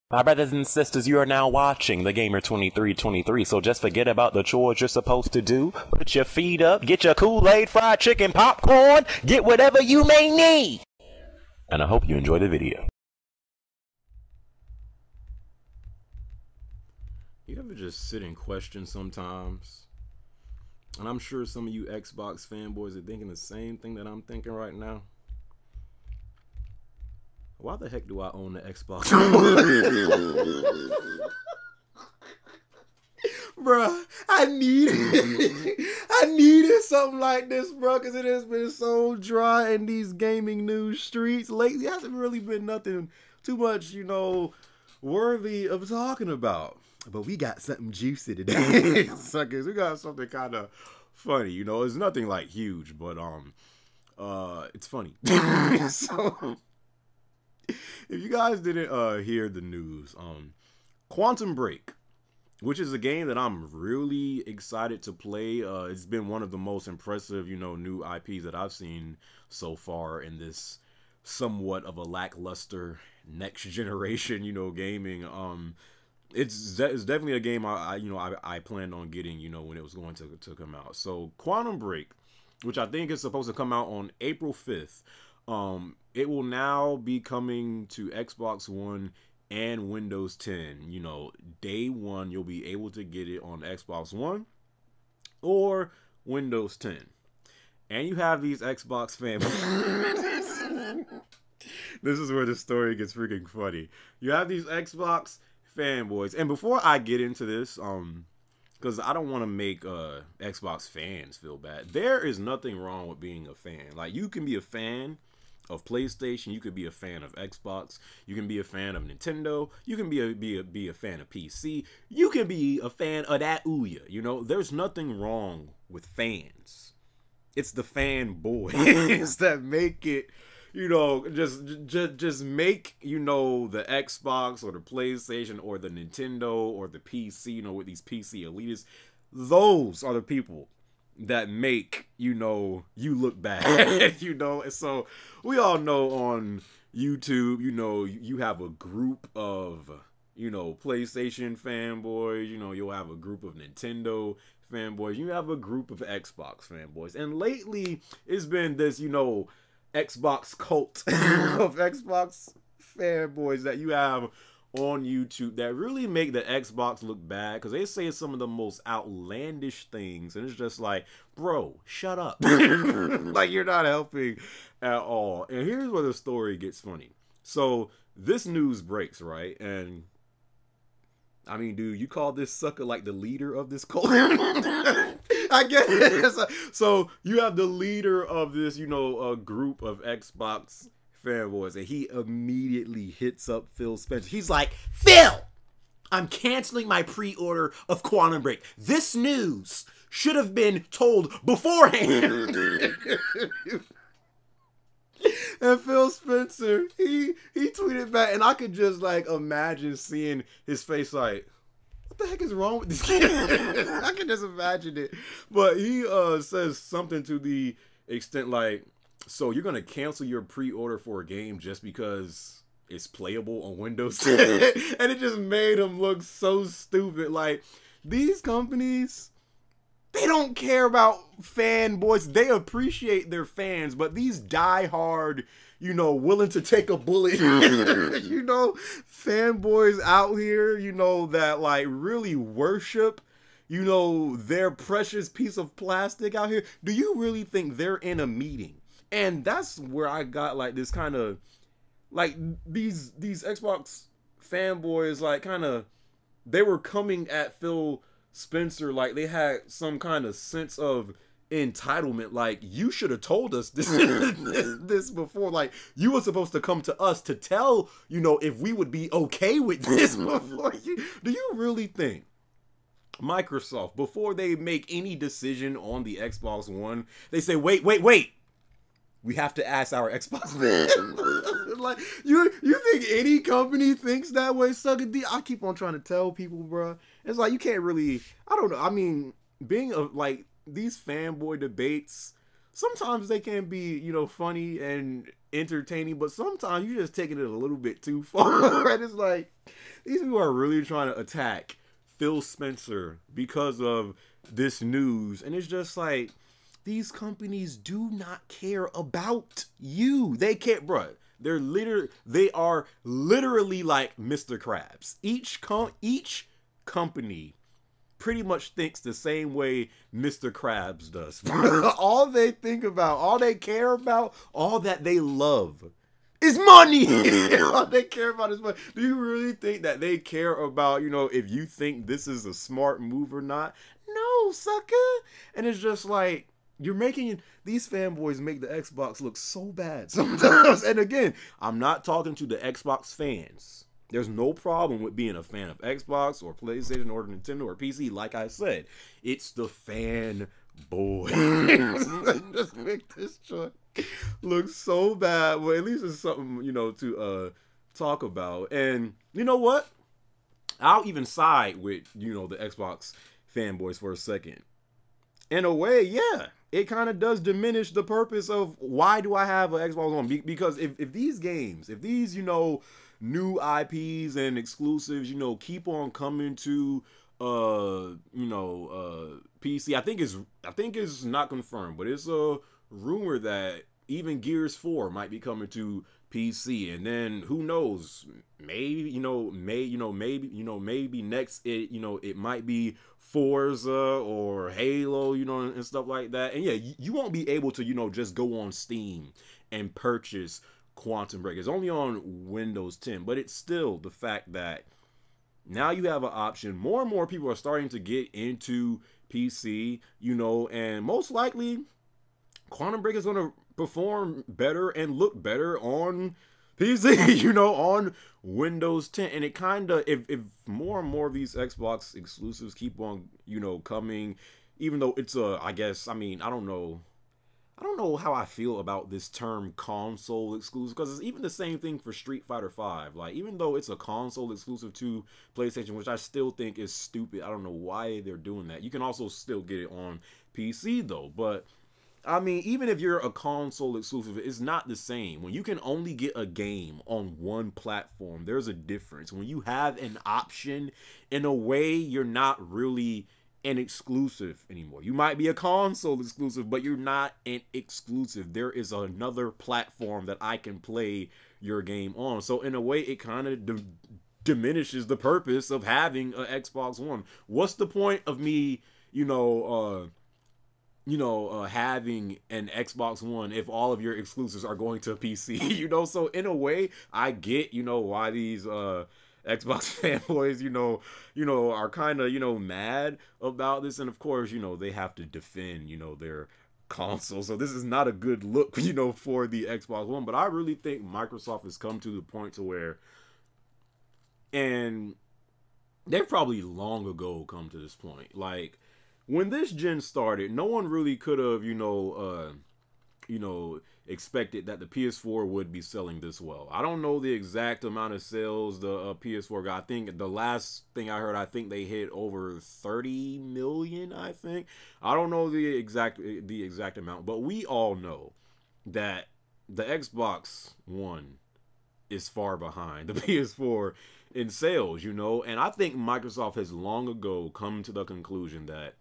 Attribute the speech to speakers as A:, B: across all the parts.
A: My brothers and sisters, you are now watching the Gamer 2323, so just forget about the chores you're supposed to do. Put your feet up, get your Kool-Aid, fried chicken, popcorn, get whatever you may need. And I hope you enjoy the video.
B: You ever just sit and question sometimes? And I'm sure some of you Xbox fanboys are thinking the same thing that I'm thinking right now. Why the heck do I own the Xbox? Bruh, I needed something like this, bruh, because it has been so dry in these gaming news streets lately. It hasn't really been nothing too much, worthy of talking about. But we got something juicy today, suckers. We got something kind of funny, It's nothing like huge, but it's funny. So, if you guys didn't hear the news, Quantum Break, which is a game that I'm really excited to play. It's been one of the most impressive, new IPs that I've seen so far in this somewhat of a lackluster next generation, gaming. It's definitely a game I planned on getting, when it was going to come out. So Quantum Break, which I think is supposed to come out on April 5th, it will now be coming to Xbox One and Windows 10. Day one, you'll be able to get it on Xbox One or Windows 10. And you have these Xbox families. This is where the story gets freaking funny. You have these Xbox fanboys. And before I get into this, because I don't want to make Xbox fans feel bad. There is nothing wrong with being a fan. Like, you can be a fan of PlayStation, you could be a fan of Xbox, you can be a fan of Nintendo, you can be a fan of PC, you can be a fan of that Ouya. There's nothing wrong with fans. It's the fanboys that make it, just make, the Xbox or the PlayStation or the Nintendo or the PC, with these PC elitists. Those are the people that make, you look bad, and so we all know on YouTube, you have a group of, PlayStation fanboys, you'll have a group of Nintendo fanboys, you have a group of Xbox fanboys, and lately it's been this, Xbox cult of Xbox fanboys that you have on YouTube that really make the Xbox look bad, because they say some of the most outlandish things, and it's just like, bro, shut up. Like, you're not helping at all. And here's where the story gets funny. So this news breaks, right? And I mean, dude, you call this sucker like the leader of this cult? I get it. So you have the leader of this, a group of Xbox fanboys, and he immediately hits up Phil Spencer. He's like, Phil, I'm canceling my pre-order of Quantum Break. This news should have been told beforehand. And Phil Spencer, he tweeted back, and I could just imagine seeing his face like, what the heck is wrong with this kid? I can just imagine it. But he says something to the extent like, so you're gonna cancel your pre-order for a game just because it's playable on Windows 10? And it just made him look so stupid. Like, these companies, they don't care about fanboys. They appreciate their fans, but these die-hard, willing to take a bullet, fanboys out here, that really worship, their precious piece of plastic out here. Do you really think they're in a meeting? And that's where I got this kind of these Xbox fanboys they were coming at Phil Spencer like they had some kind of sense of entitlement. Like, you should have told us this this before. Like, you were supposed to come to us to tell, if we would be okay with this before you. Do you really think Microsoft, before they make any decision on the Xbox One, they say, wait, we have to ask our Xbox fans? Like, you think any company thinks that way? Sucker D. I keep on trying to tell people, bro. It's like, you can't really, I don't know. I mean, being these fanboy debates, sometimes they can be, funny and entertaining, but sometimes you're just taking it a little bit too far. And it's like, these people are really trying to attack Phil Spencer because of this news. And it's just like, these companies do not care about you. They can't, bruh. They are literally like Mr. Krabs. Each company pretty much thinks the same way Mr. Krabs does. All they think about, all they care about, all that they love is money. All they care about is money. Do you really think that they care about, you know, if you think this is a smart move or not? No, sucker. And it's just like, you're making these fanboys make the Xbox look so bad sometimes. And again, I'm not talking to the Xbox fans. There's no problem with being a fan of Xbox or PlayStation or Nintendo or PC. Like I said, it's the fanboys. Just make this joint look so bad. Well, at least it's something, you know, to talk about. And you know what? I'll even side with, you know, the Xbox fanboys for a second. In a way, yeah, it kind of does diminish the purpose of why do I have an Xbox One? Because if these games, if these, you know, new IPs and exclusives, you know, keep on coming to PC. I think it's not confirmed, but it's a rumor that even Gears 4 might be coming to PC, and then who knows, maybe next it might be Forza or Halo, you know, and stuff like that. And yeah, you won't be able to, you know, just go on Steam and purchase Quantum Break. It's only on Windows 10, but it's still the fact that now you have an option. More and more people are starting to get into PC, you know, and most likely Quantum Break is going to perform better and look better on PC, you know, on Windows 10. And it kind of, if more and more of these Xbox exclusives keep on, you know, coming, even though it's I don't know how I feel about this term console exclusive, because it's even the same thing for Street Fighter V. Like, even though it's a console exclusive to PlayStation, which I still think is stupid. I don't know why they're doing that. You can also still get it on PC though, but I mean, even if you're a console exclusive, it's not the same. When you can only get a game on one platform, there's a difference. When you have an option, in a way, you're not really an exclusive anymore. You might be a console exclusive, but you're not an exclusive. There is another platform that I can play your game on. So in a way, it kind of diminishes the purpose of having an Xbox One. What's the point of me, having an Xbox One if all of your exclusives are going to PC, you know? So in a way, I get, why these Xbox fanboys, are kind of, mad about this. And of course, they have to defend, their console. So this is not a good look, for the Xbox One. But I really think Microsoft has come to the point to where, and they've probably long ago come to this point. Like, when this gen started, no one really could have, expected that the PS4 would be selling this well. I don't know the exact amount of sales the PS4 got. I think the last thing I heard, I think they hit over 30 million, I think. I don't know the exact amount, but we all know that the Xbox One is far behind the PS4 in sales, and I think Microsoft has long ago come to the conclusion that,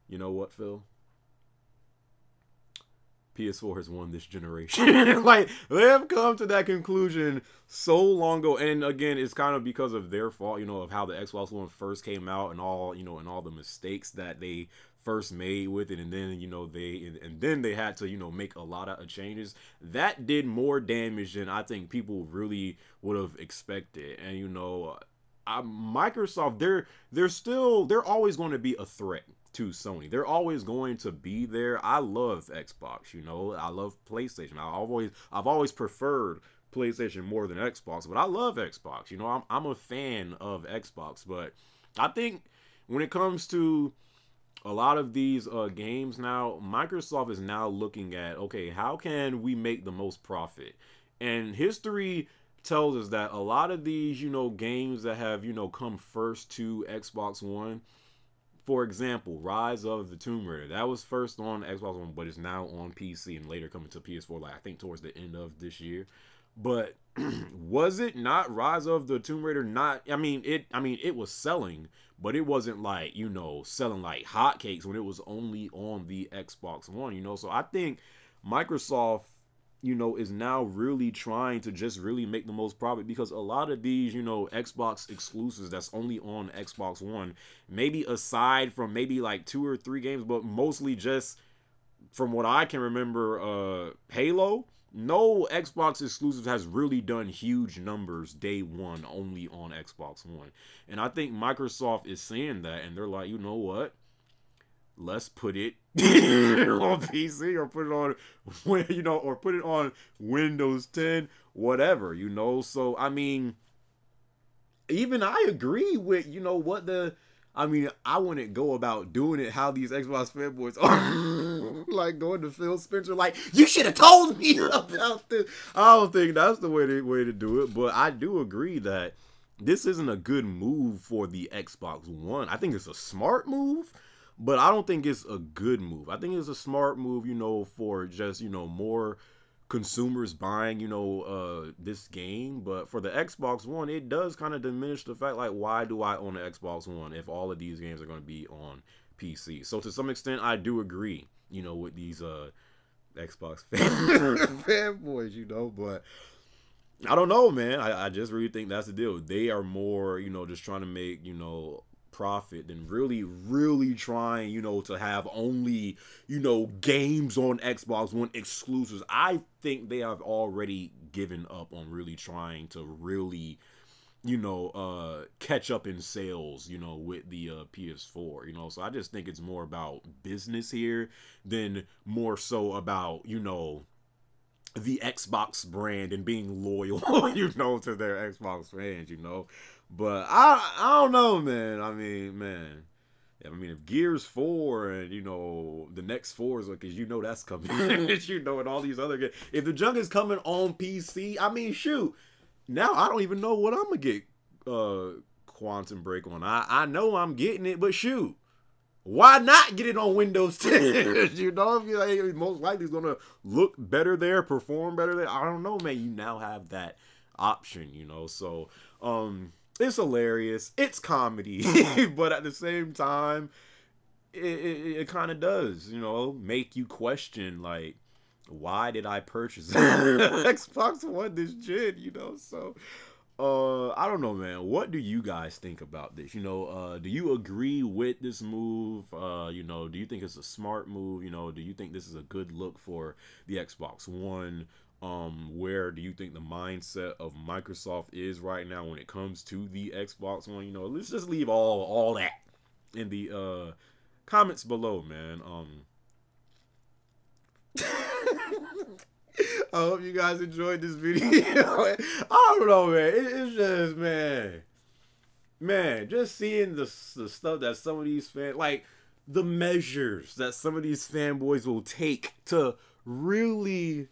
B: you know what, Phil? PS4 has won this generation. Like, they have come to that conclusion so long ago. And again, it's kind of because of their fault, of how the Xbox One first came out and all, and all the mistakes that they first made with it. And then they had to, make a lot of changes. That did more damage than I think people really would have expected. And, Microsoft, they're always going to be a threat to Sony. They're always going to be there. I love Xbox, I love PlayStation. I've always preferred PlayStation more than Xbox, but I love Xbox. I'm a fan of Xbox, but I think when it comes to a lot of these games now, Microsoft is now looking at, okay, how can we make the most profit? And history tells us that a lot of these, games that have, come first to Xbox One, for example, Rise of the Tomb Raider. That was first on Xbox One, but it's now on PC and later coming to PS4, like I think towards the end of this year. But was it not Rise of the Tomb Raider? Not, I mean, it was selling, but it wasn't like, you know, selling like hotcakes when it was only on the Xbox One, you know. So I think Microsoft, you know, is now really trying to just really make the most profit, because a lot of these, you know, Xbox exclusives that's only on Xbox One, maybe aside from maybe like 2 or 3 games, but mostly just from what I can remember, Halo, no Xbox exclusive has really done huge numbers day one only on Xbox One. And I think Microsoft is seeing that, and they're like, you know what? Let's put it on PC, or put it on, you know, or put it on Windows 10, whatever, you know. So, I mean, even I agree with, you know, what I wouldn't go about doing it how these Xbox fanboys are. Like going to Phil Spencer, like, you should have told me about this. I don't think that's the way to do it, but I do agree that this isn't a good move for the Xbox One. I think it's a smart move, but I don't think it's a good move. I think it's a smart move, you know, for just, you know, more consumers buying, you know, this game. But for the Xbox One, it does kind of diminish the fact, like, why do I own an Xbox One if all of these games are going to be on PC? So to some extent, I do agree, you know, with these Xbox fanboys, you know, but I don't know, man. I just really think that's the deal. They are more, you know, just trying to make, you know, profit than really trying, you know, to have only, you know, games on Xbox One exclusives. I think they have already given up on really trying to really, you know, catch up in sales, you know, with the PS4, you know. So I just think it's more about business here than more so about, you know, the Xbox brand and being loyal, you know, to their Xbox fans, you know. But I don't know, man. I mean, man. I mean, if Gears 4 and, you know, the next 4 is like, cause you know that's coming, you know, and all these other games. If the junk is coming on PC, I mean, shoot. Now I don't even know what I'm gonna get Quantum Break on. I know I'm getting it, but shoot. Why not get it on Windows 10? You know, if you like, most likely it's gonna look better there, perform better there. I don't know, man. You now have that option, you know. So, it's hilarious. It's comedy, but at the same time, it kind of does, you know, make you question, like, why did I purchase Xbox One this gen, you know? So, I don't know, man. What do you guys think about this? You know, do you agree with this move? You know, do you think it's a smart move? You know, do you think this is a good look for the Xbox One? Where do you think the mindset of Microsoft is right now when it comes to the Xbox One? You know, let's just leave all that in the comments below, man. I hope you guys enjoyed this video. I don't know, man. It's just, man, just seeing the stuff that some of these like the measures that some of these fanboys will take to really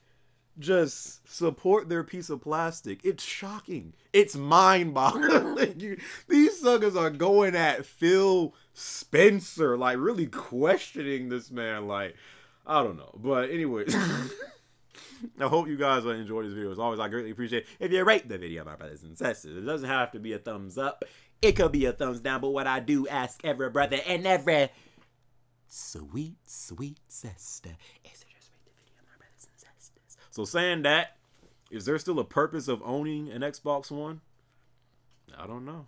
B: just support their piece of plastic. It's shocking. It's mind-boggling. These suckers are going at Phil Spencer, like really questioning this man. Like, I don't know. But anyways, I hope you guys enjoyed this video. As always, I greatly appreciate it if you rate the video, my brothers and sisters. It doesn't have to be a thumbs up. It could be a thumbs down. But what I do ask every brother and every sweet sister is to just rate the video, my brothers and sisters. So saying that, is there still a purpose of owning an Xbox One? I don't know.